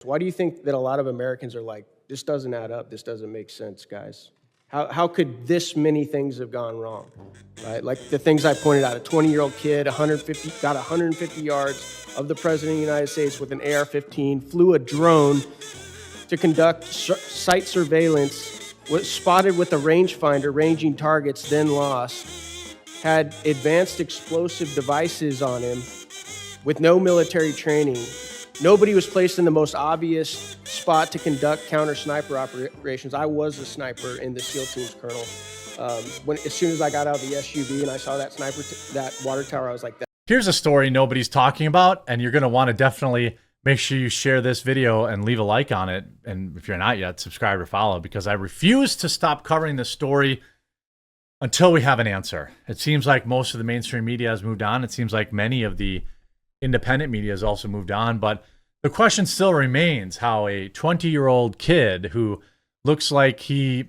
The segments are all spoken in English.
Why do you think that a lot of Americans are like, this doesn't add up, this doesn't make sense, guys? How could this many things have gone wrong, right? Like the things I pointed out, a 20-year-old kid, got 150 yards of the President of the United States with an AR-15, flew a drone to conduct site surveillance, was spotted with a rangefinder ranging targets, then lost, had advanced explosive devices on him with no military training. Nobody was placed in the most obvious spot to conduct counter-sniper operations. I was a sniper in the SEAL teams, Colonel. As soon as I got out of the SUV and I saw that that water tower, I was like, here's a story nobody's talking about, and you're going to want to definitely make sure you share this video and leave a like on it. And if you're not yet, subscribe or follow, because I refuse to stop covering this story until we have an answer. It seems like most of the mainstream media has moved on. It seems like many of the independent media has also moved on, but the question still remains how a 20-year-old kid who looks like he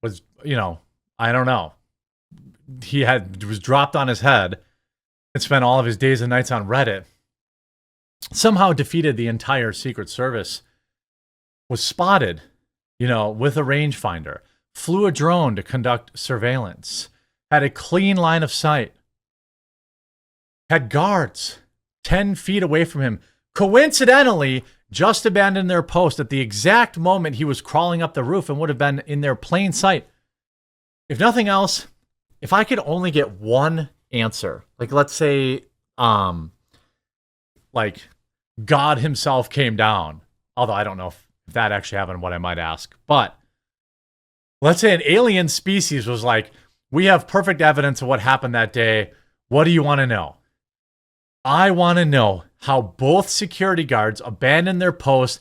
was, I don't know, was dropped on his head and spent all of his days and nights on Reddit, somehow defeated the entire Secret Service, was spotted, with a rangefinder, flew a drone to conduct surveillance, had a clean line of sight, had guards 10 feet away from him, coincidentally just abandoned their post at the exact moment he was crawling up the roof and would have been in their plain sight. If nothing else, if I could only get one answer, like let's say, like God himself came down, although I don't know if that actually happened, what I might ask, but let's say an alien species was like, we have perfect evidence of what happened that day. What do you want to know? I want to know how both security guards abandoned their post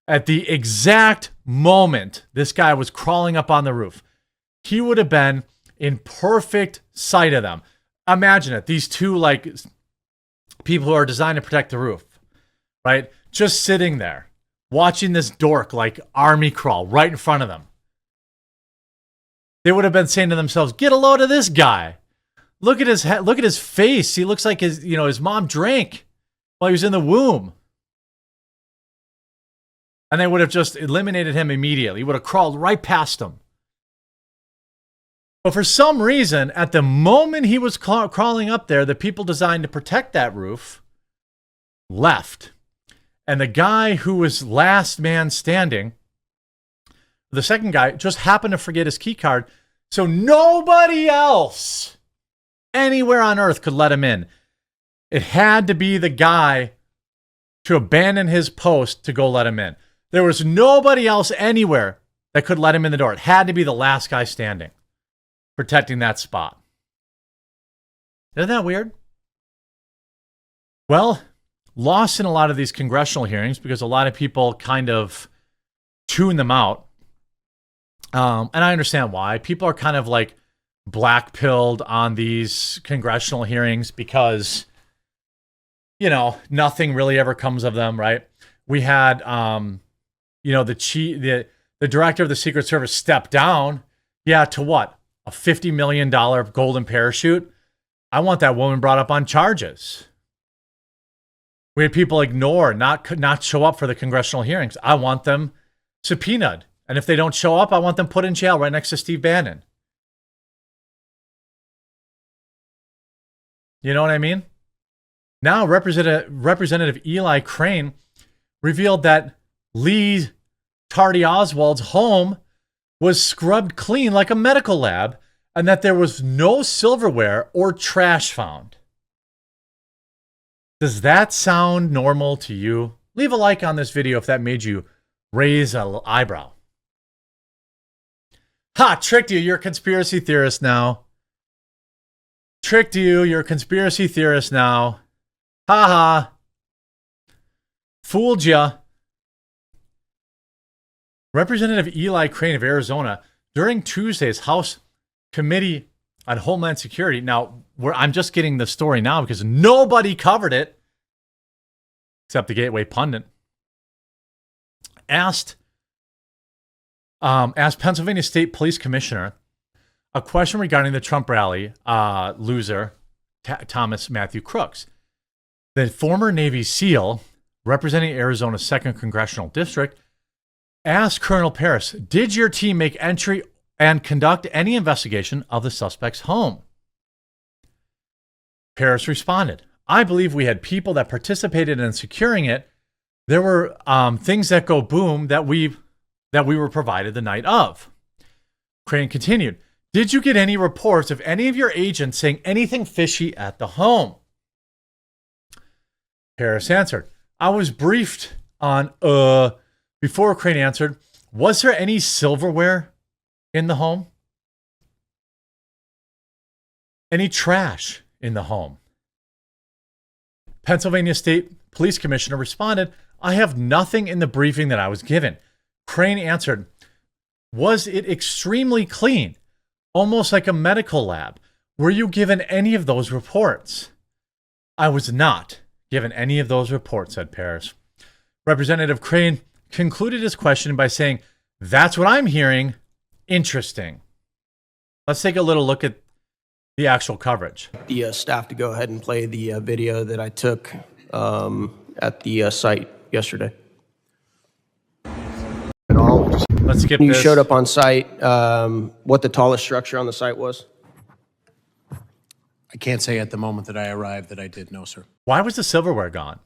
at the exact moment this guy was crawling up on the roof. He would have been in perfect sight of them. Imagine it. These two people who are designed to protect the roof, right? Just sitting there, watching this dork army crawl right in front of them. They would have been saying to themselves, get a load of this guy. Look at his head. Look at his face. He looks like his mom drank while he was in the womb. And they would have just eliminated him immediately. He would have crawled right past him. But for some reason, at the moment he was crawling up there, the people designed to protect that roof left. And the guy who was last man standing, the second guy, just happened to forget his key card. So nobody else anywhere on earth could let him in. It had to be the guy to abandon his post to go let him in. There was nobody else anywhere that could let him in the door. It had to be the last guy standing, protecting that spot. Isn't that weird? Well, lost in a lot of these congressional hearings because a lot of people kind of tune them out. And I understand why. People are kind of black-pilled on these congressional hearings because, nothing really ever comes of them, right? We had, the director of the Secret Service step down. Yeah, to what? A $50 million golden parachute? I want that woman brought up on charges. We had people ignore, not show up for the congressional hearings. I want them subpoenaed. And if they don't show up, I want them put in jail right next to Steve Bannon. You know what I mean? Now, Representative Eli Crane revealed that Lee Tardy Oswald's home was scrubbed clean like a medical lab and that there was no silverware or trash found. Does that sound normal to you? Leave a like on this video if that made you raise an eyebrow. Ha! Tricked you. You're a conspiracy theorist now. Tricked you. You're a conspiracy theorist now. Ha ha. Fooled ya. Representative Eli Crane of Arizona, during Tuesday's House Committee on Homeland Security. Now, I'm just getting the story now because nobody covered it except the Gateway Pundit. Asked Pennsylvania State Police Commissioner a question regarding the Trump rally loser, Thomas Matthew Crooks. The former Navy SEAL representing Arizona's 2nd Congressional District, asked Colonel Paris, did your team make entry and conduct any investigation of the suspect's home? Paris responded, I believe we had people that participated in securing it. There were things that go boom that we were provided the night of. Crane continued, did you get any reports of any of your agents saying anything fishy at the home? Paris answered, I was briefed on, before Crane answered, was there any silverware in the home? Any trash in the home? Pennsylvania State Police Commissioner responded, I have nothing in the briefing that I was given. Crane answered, was it extremely clean? Almost like a medical lab. Were you given any of those reports? I was not given any of those reports, said Paris. Representative Crane concluded his question by saying, that's what I'm hearing. Interesting. Let's take a little look at the actual coverage. The staff to go ahead and play the video that I took at the site yesterday. Let's skip You this. showed up on site, what the tallest structure on the site was? I can't say at the moment that I arrived that I did, no, sir. Why was the silverware gone?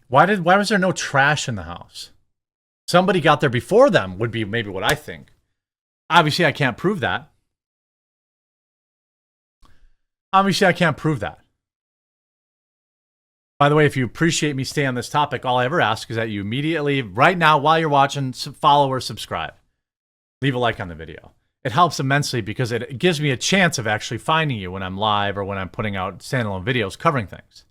Why was there no trash in the house? Somebody got there before them would be maybe what I think. Obviously, I can't prove that. By the way, if you appreciate me staying on this topic, all I ever ask is that you immediately, right now, while you're watching, follow or subscribe. Leave a like on the video. It helps immensely because it gives me a chance of actually finding you when I'm live or when I'm putting out standalone videos covering things.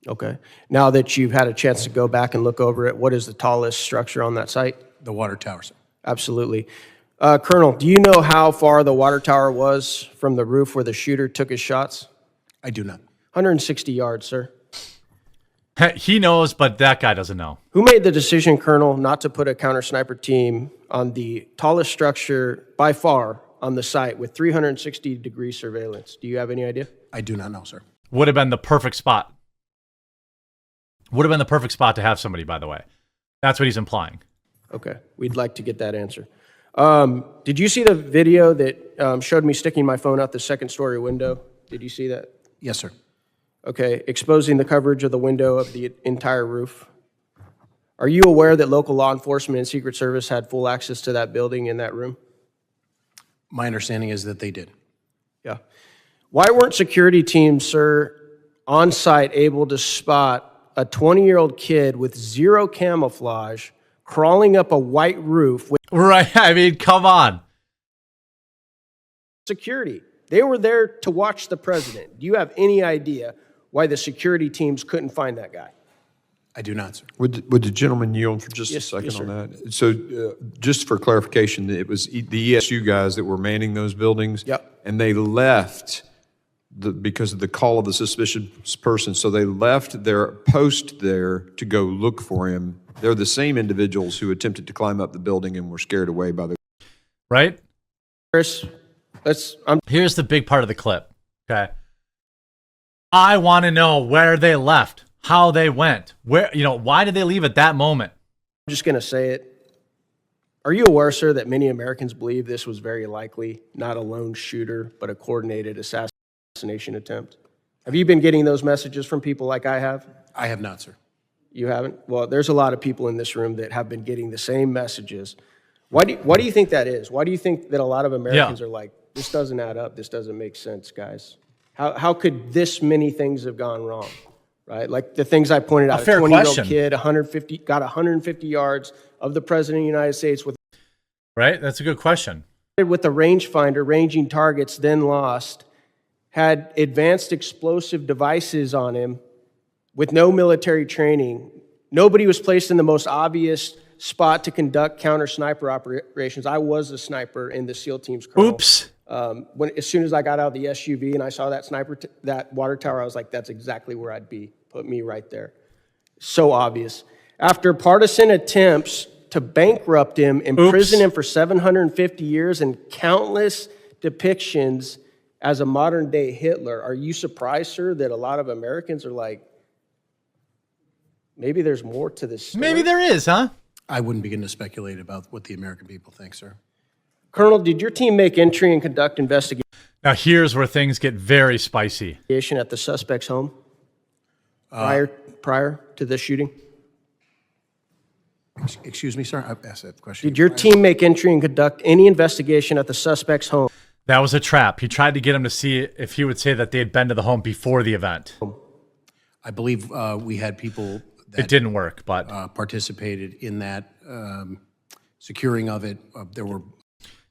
Okay. Now that you've had a chance to go back and look over it, what is the tallest structure on that site? The water tower, sir. Absolutely. Colonel, do you know how far the water tower was from the roof where the shooter took his shots? I do not. 160 yards, sir. He knows, but that guy doesn't know. Who made the decision, Colonel, not to put a counter sniper team on the tallest structure by far on the site with 360-degree surveillance? Do you have any idea? I do not know, sir. Would have been the perfect spot. Would have been the perfect spot to have somebody, by the way. That's what he's implying. Okay. We'd like to get that answer. Did you see the video that showed me sticking my phone out the second-story window? Did you see that? Yes, sir. Okay, exposing the coverage of the window of the entire roof. Are you aware that local law enforcement and Secret Service had full access to that building in that room? My understanding is that they did. Yeah. Why weren't security teams, sir, on site able to spot a 20-year-old kid with zero camouflage crawling up a white roof with Right. I mean, come on. security? They were there to watch the president. Do you have any idea why the security teams couldn't find that guy? I do not, sir. Would the gentleman yield for just Yes, a second yes, on that? So just for clarification, it was the ESU guys that were manning those buildings? Yep. And they left because of the call of the suspicious person. So they left their post there to go look for him. They're the same individuals who attempted to climb up the building and were scared away by the... Right? Chris, Here's the big part of the clip. Okay. I want to know where they left, how they went, why did they leave at that moment? I'm just going to say it. Are you aware, sir, that many Americans believe this was very likely not a lone shooter, but a coordinated assassination attempt? Have you been getting those messages from people like I have? I have not, sir. You haven't? Well, there's a lot of people in this room that have been getting the same messages. Why do you think that is? Why do you think that a lot of Americans are like, this doesn't add up, this doesn't make sense, guys? How could this many things have gone wrong, right? Like the things I pointed out, a fair 20-year-old question. kid, got 150 yards of the President of the United States with Right? That's a good question. the rangefinder, ranging targets, then lost, had advanced explosive devices on him with no military training. Nobody was placed in the most obvious spot to conduct counter sniper operations. I was a sniper in the SEAL teams. Colonel. Oops. As soon as I got out of the SUV and I saw that that water tower, I was like, that's exactly where I'd be. Put me right there. So obvious. After partisan attempts to bankrupt him, imprison him for 750 years, and countless depictions as a modern-day Hitler, are you surprised, sir, that a lot of Americans are like, Maybe there's more to this story. Maybe there is, huh? I wouldn't begin to speculate about what the American people think, sir. Colonel, did your team make entry and conduct investigation Now here's where things get very spicy. at the suspect's home prior to this shooting? Excuse me, sir? I've asked that question. Did your team make entry and conduct any investigation at the suspect's home? That was a trap. He tried to get him to see if he would say that they had been to the home before the event. I believe we had people It that didn't work, but participated in that securing of it. There were,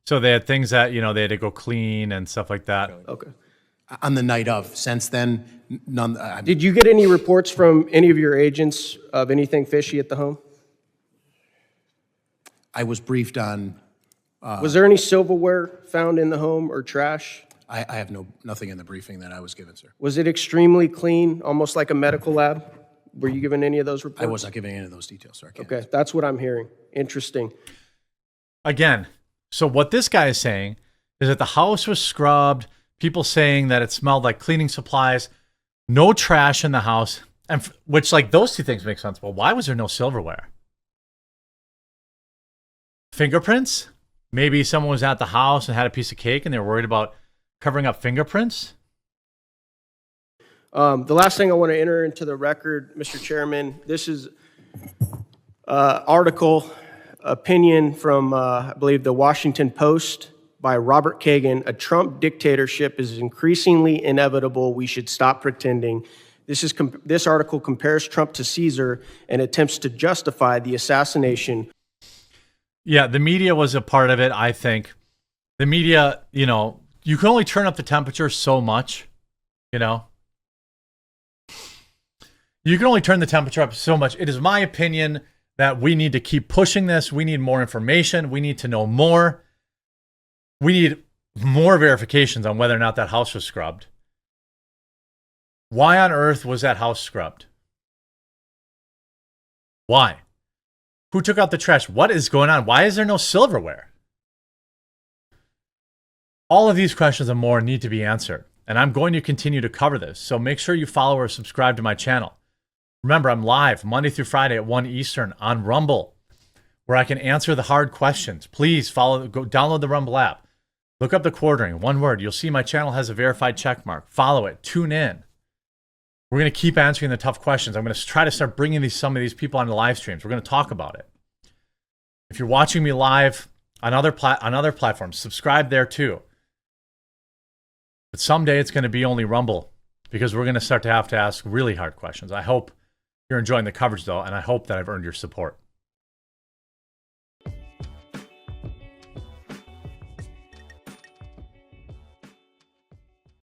so they had things that, they had to go clean and stuff like that. Okay. on the night of. Since then, none. Did you get any reports from any of your agents of anything fishy at the home? I was briefed on. Was there any silverware found in the home or trash? I have nothing in the briefing that I was given, sir. Was it extremely clean, almost like a medical lab? Were you given any of those reports? I was not giving any of those details, sir. I can't. Okay, that's what I'm hearing. Interesting. Again, so what this guy is saying is that the house was scrubbed, people saying that it smelled like cleaning supplies, no trash in the house, and which, like, those two things make sense. Well, why was there no silverware? Fingerprints? Maybe someone was at the house and had a piece of cake and they were worried about covering up fingerprints? The last thing I want to enter into the record, Mr. Chairman, this is opinion from, I believe, the Washington Post by Robert Kagan. A Trump dictatorship is increasingly inevitable. We should stop pretending. This article compares Trump to Caesar and attempts to justify the assassination. Yeah, the media was a part of it, I think. The media, you can only turn up the temperature so much, You can only turn the temperature up so much. It is my opinion that we need to keep pushing this. We need more information. We need to know more. We need more verifications on whether or not that house was scrubbed. Why on earth was that house scrubbed? Why? Who took out the trash? What is going on? Why is there no silverware? All of these questions and more need to be answered, and I'm going to continue to cover this. So make sure you follow or subscribe to my channel. Remember, I'm live Monday through Friday at 1 Eastern on Rumble, where I can answer the hard questions. Please go download the Rumble app. Look up the quartering, one word. You'll see my channel has a verified check mark. Follow it. Tune in. We're going to keep answering the tough questions. I'm going to try to start bringing some of these people onto live streams. We're going to talk about it. If you're watching me live on other platforms, subscribe there too. But someday it's going to be only Rumble, because we're going to start to have to ask really hard questions. I hope you're enjoying the coverage, though, and I hope that I've earned your support.